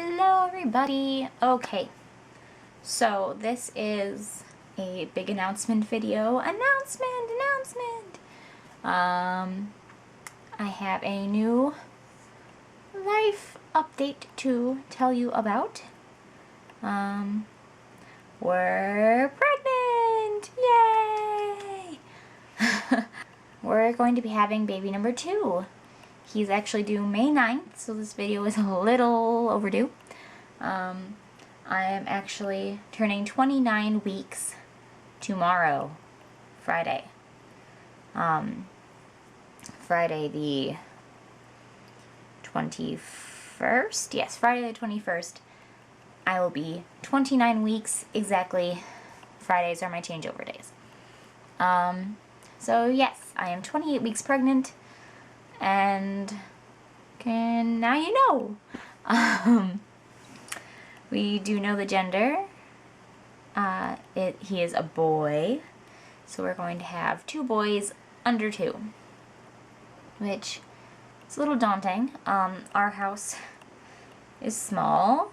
Hello everybody! Okay, so this is a big announcement video. Announcement! I have a new life update to tell you about. We're pregnant! Yay! We're going to be having baby number 2. He's actually due May 9th, so this video is a little overdue. I am actually turning 29 weeks tomorrow, Friday. Friday the 21st? Yes, Friday the 21st. I will be 29 weeks exactly. Fridays are my changeover days. So yes, I am 28 weeks pregnant. And now you know. We do know the gender. He is a boy. So we're going to have 2 boys under 2. Which is a little daunting. Our house is small.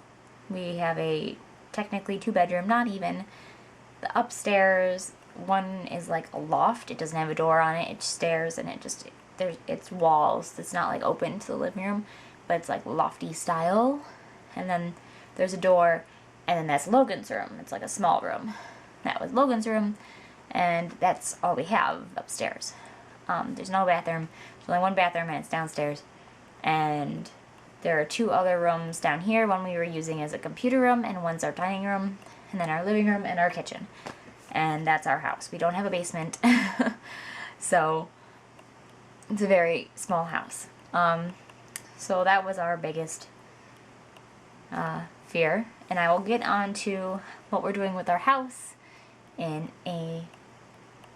We have a technically 2-bedroom, not even. The upstairs one is like a loft. It doesn't have a door on it. It's stairs and it's walls. It's not like open to the living room, but it's like lofty style. And then there's a door, and then that's Logan's room. It's like a small room. That was Logan's room, and that's all we have upstairs. There's no bathroom. There's only one bathroom, and it's downstairs. And there are 2 other rooms down here. One we were using as a computer room, and one's our dining room, and then our living room and our kitchen. And that's our house. We don't have a basement. So it's a very small house. So that was our biggest fear. And I will get on to what we're doing with our house in a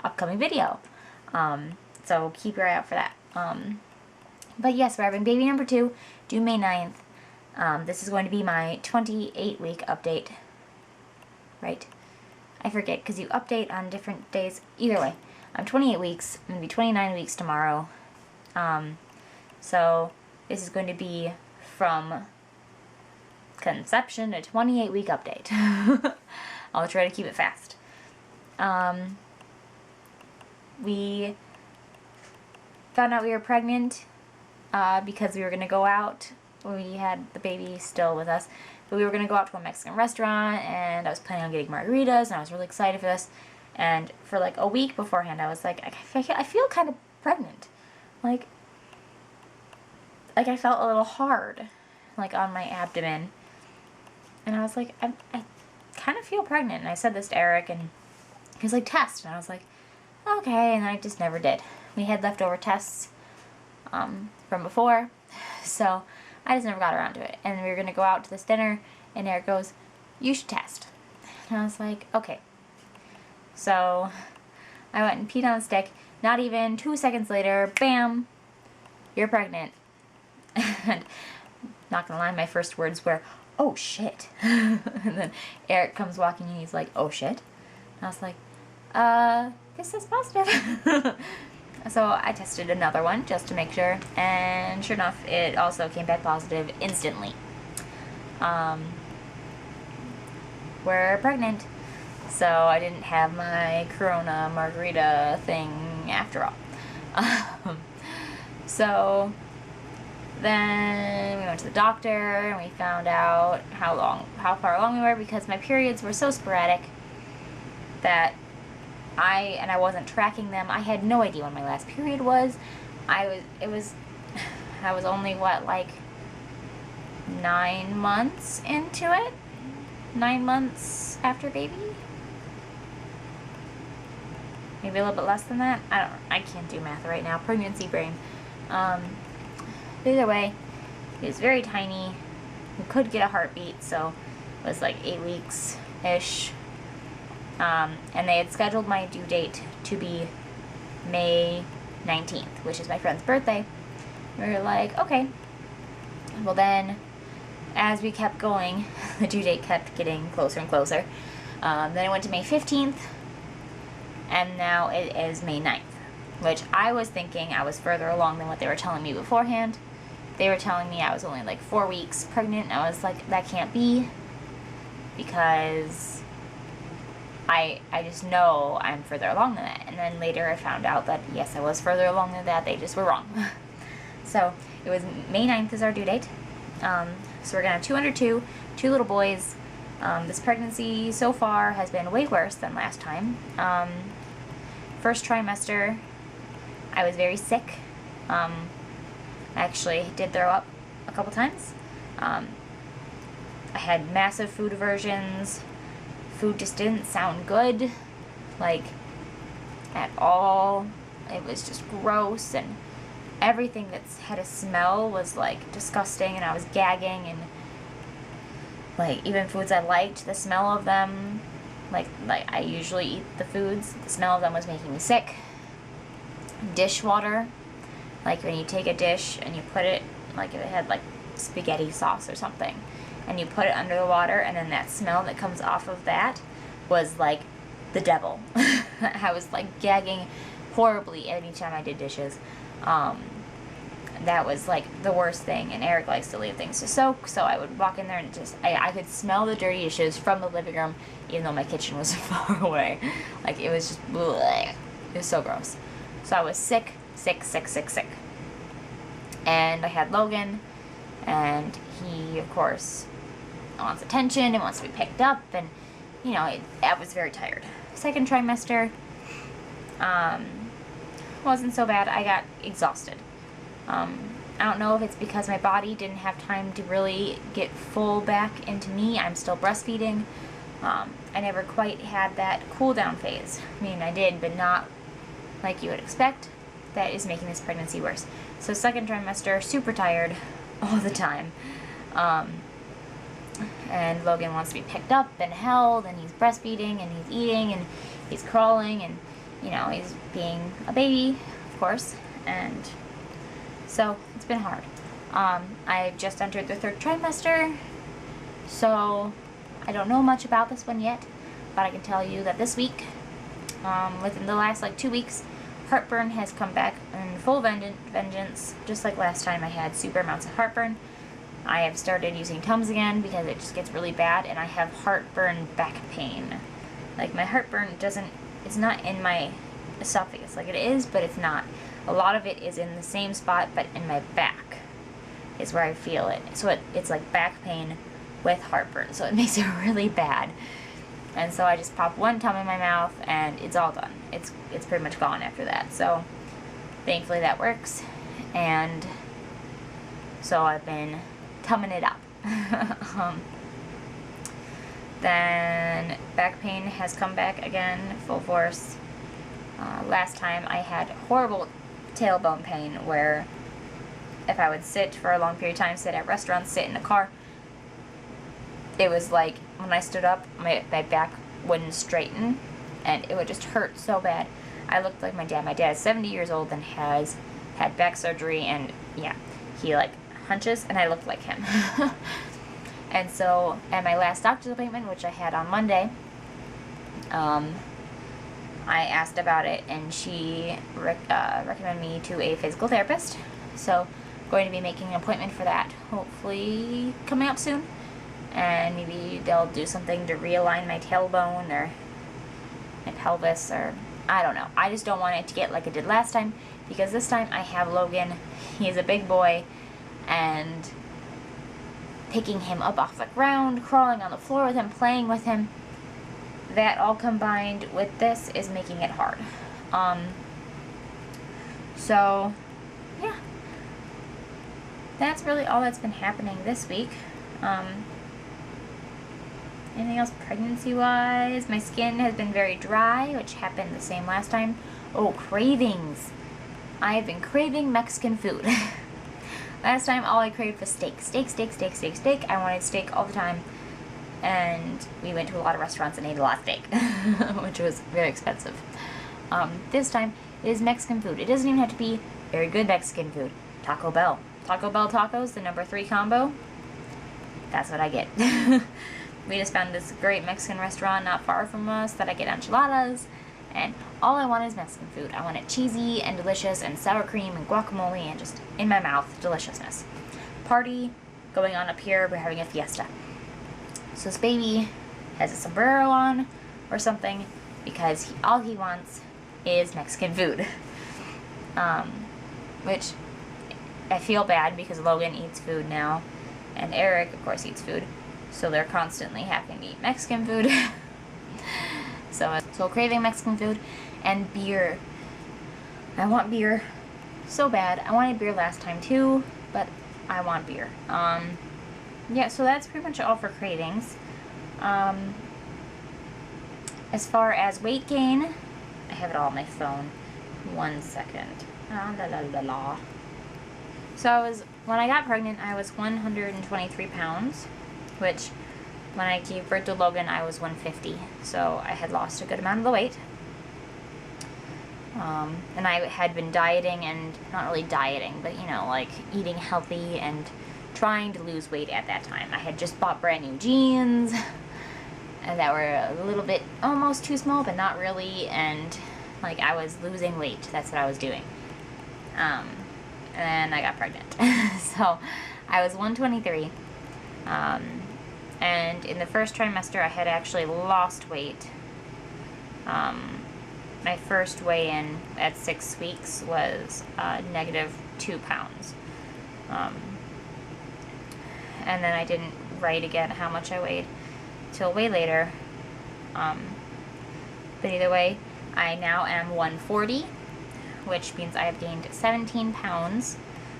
upcoming video. So keep your eye out for that. But yes, we're having baby number 2 due May 9th. This is going to be my 28-week update. Right? I forget because you update on different days. Either way, I'm 28 weeks. I'm going to be 29 weeks tomorrow. So this is going to be from conception to 28-week update. I'll try to keep it fast. We found out we were pregnant because we were going to go out. We had the baby still with us. But we were going to go out to a Mexican restaurant, and I was planning on getting margaritas, and I was really excited for this. And for like a week beforehand, I was like, I feel kind of pregnant. Like I felt a little hard, like on my abdomen. And I was like, I kind of feel pregnant. And I said this to Eric, and he was like, test. And I was like, okay. And I just never did. We had leftover tests from before, so I just never got around to it. And we were going to go out to this dinner, and Eric goes, you should test. And I was like, okay. So I went and peed on the stick. Not even 2 seconds later, bam, you're pregnant. And not going to lie, my first words were, oh shit. And then Eric comes walking and he's like, oh shit. And I was like, this is positive. So I tested another one just to make sure, and sure enough, it also came back positive instantly. We're pregnant, so I didn't have my Corona margarita thing after all. So then we went to the doctor, and we found out how far along we were, because my periods were so sporadic that I wasn't tracking them. I had no idea when my last period was. I was only, what, like 9 months into it? 9 months after baby? Maybe a little bit less than that? I can't do math right now. Pregnancy brain. Either way, he was very tiny. We could get a heartbeat, so it was like 8 weeks-ish. And they had scheduled my due date to be May 19th, which is my friend's birthday. We were like, okay. Well then, as we kept going, the due date kept getting closer and closer. Then it went to May 15th, and now it is May 9th, which I was thinking I was further along than what they were telling me beforehand. they were telling me I was only like 4 weeks pregnant, and I was like, that can't be, because I just know I'm further along than that. And then later I found out that yes, I was further along than that, they just were wrong. So it was May 9th is our due date. So we're gonna have 2 under 2 little boys. This pregnancy so far has been way worse than last time. First trimester, I was very sick. I actually did throw up a couple times. I had massive food aversions. Food just didn't sound good, like, at all. It was just gross, and everything that had a smell was, like, disgusting, and I was gagging, and, like, even foods I liked, the smell of them, like I usually eat the foods, the smell of them was making me sick. Dishwater, like, when you take a dish and you put it, like, if it had, like, spaghetti sauce or something, and you put it under the water, and then that smell that comes off of that was like the devil. I was like gagging horribly anytime I did dishes. That was like the worst thing, and Eric likes to leave things to soak, so I would walk in there and just, I could smell the dirty dishes from the living room, even though my kitchen was far away. Like, it was just, bleh. It was so gross. So I was sick. And I had Logan, and he, of course, wants attention and wants to be picked up, and, you know, I was very tired. Second trimester, wasn't so bad. I got exhausted. I don't know if it's because my body didn't have time to really get full back into me. I'm still breastfeeding. I never quite had that cool down phase. I mean, I did, but not like you would expect. That is making this pregnancy worse. So second trimester, super tired all the time. And Logan wants to be picked up and held, and he's breastfeeding, and he's eating, and he's crawling, and, you know, he's being a baby, of course, and so it's been hard. I've just entered the third trimester, so I don't know much about this one yet, but I can tell you that this week, within the last, like, 2 weeks, heartburn has come back in full vengeance, just like last time I had super amounts of heartburn. I have started using Tums again because it just gets really bad, and I have heartburn back pain. Like, my heartburn it's not in my esophagus, like it is, but it's not. A lot of it is in the same spot, but in my back is where I feel it. So it's like back pain with heartburn, so it makes it really bad. And so I just pop one Tum in my mouth, and it's all done. It's pretty much gone after that. So thankfully that works, and so I've been tumming it up. Then back pain has come back again, full force. Last time I had horrible tailbone pain where if I would sit for a long period of time, sit at restaurants, sit in a car, it was like when I stood up, my back wouldn't straighten, and it would just hurt so bad. I looked like my dad. My dad is 70 years old and has had back surgery, and yeah, he like hunches, and I looked like him. And so at my last doctor's appointment, which I had on Monday, I asked about it, and she recommended me to a physical therapist. So I'm going to be making an appointment for that, hopefully coming up soon. And maybe they'll do something to realign my tailbone or my pelvis, or I don't know. I just don't want it to get like it did last time, because this time I have Logan. He's a big boy, and picking him up off the ground, crawling on the floor with him, playing with him, that all combined with this is making it hard. So yeah, that's really all that's been happening this week. Anything else pregnancy-wise? My skin has been very dry, which happened the same last time. Oh, cravings. I have been craving Mexican food. Last time, all I craved was steak. Steak. I wanted steak all the time. And we went to a lot of restaurants and ate a lot of steak, which was very expensive. This time, it is Mexican food. It doesn't even have to be very good Mexican food. Taco Bell. Taco Bell tacos, the number 3 combo. That's what I get. We just found this great Mexican restaurant not far from us that I get enchiladas, and all I want is Mexican food. I want it cheesy and delicious and sour cream and guacamole and just in my mouth deliciousness. party going on up here. We're having a fiesta. So this baby has a sombrero on or something because all he wants is Mexican food. Which I feel bad because Logan eats food now, and Eric, of course, eats food. So they're constantly having to eat Mexican food. So craving Mexican food and beer. I want beer so bad. I wanted beer last time too, but I want beer. Yeah, so that's pretty much all for cravings. As far as weight gain, I have it all on my phone. 1 second. So when I got pregnant, I was 123 pounds, which when I gave birth to Logan, I was 150. So I had lost a good amount of the weight. And I had been dieting, and not really dieting, but you know, like eating healthy and trying to lose weight at that time. I had just bought brand new jeans and that were a little bit almost too small, but not really, and like I was losing weight. That's what I was doing. And then I got pregnant. So I was 123. And in the first trimester, I had actually lost weight. My first weigh-in at 6 weeks was -2 pounds. And then I didn't write again how much I weighed till way later. But either way, I now am 140, which means I have gained 17 pounds,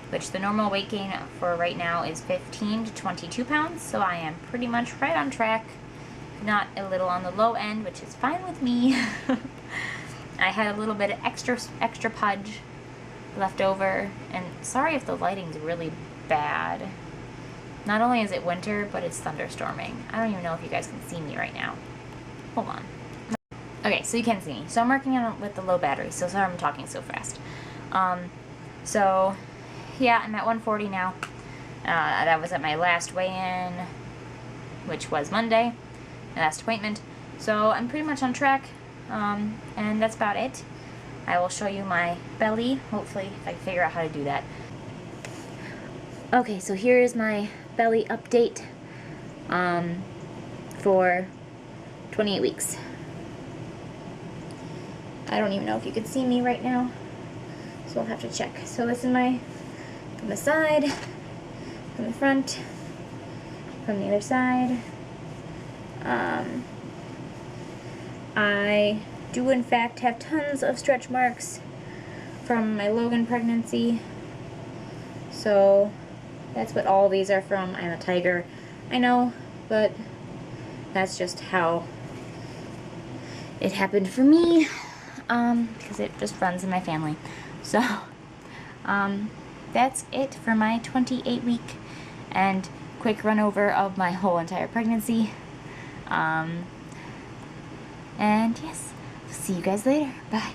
which the normal weight gain for right now is 15 to 22 pounds, so I am pretty much right on track, not a little on the low end, which is fine with me. I had a little bit of extra pudge left over, and sorry if the lighting's really bad. Not only is it winter, but it's thunderstorming. I don't even know if you guys can see me right now. Hold on. Okay, so you can see me. So I'm working on with the low battery, so sorry I'm talking so fast. So yeah, I'm at 140 now. That was at my last weigh-in, which was Monday, my last appointment. So I'm pretty much on track, and that's about it. I will show you my belly, hopefully, if I can figure out how to do that. Okay, so here is my belly update for 28 weeks. I don't even know if you can see me right now, so I'll have to check. So this is my, from the side, from the front, from the other side. I do in fact have tons of stretch marks from my Logan pregnancy, so that's what all these are from. I'm a tiger, I know, but that's just how it happened for me, because it just runs in my family. So that's it for my 28-week and quick run over of my whole entire pregnancy. And yes, see you guys later. Bye.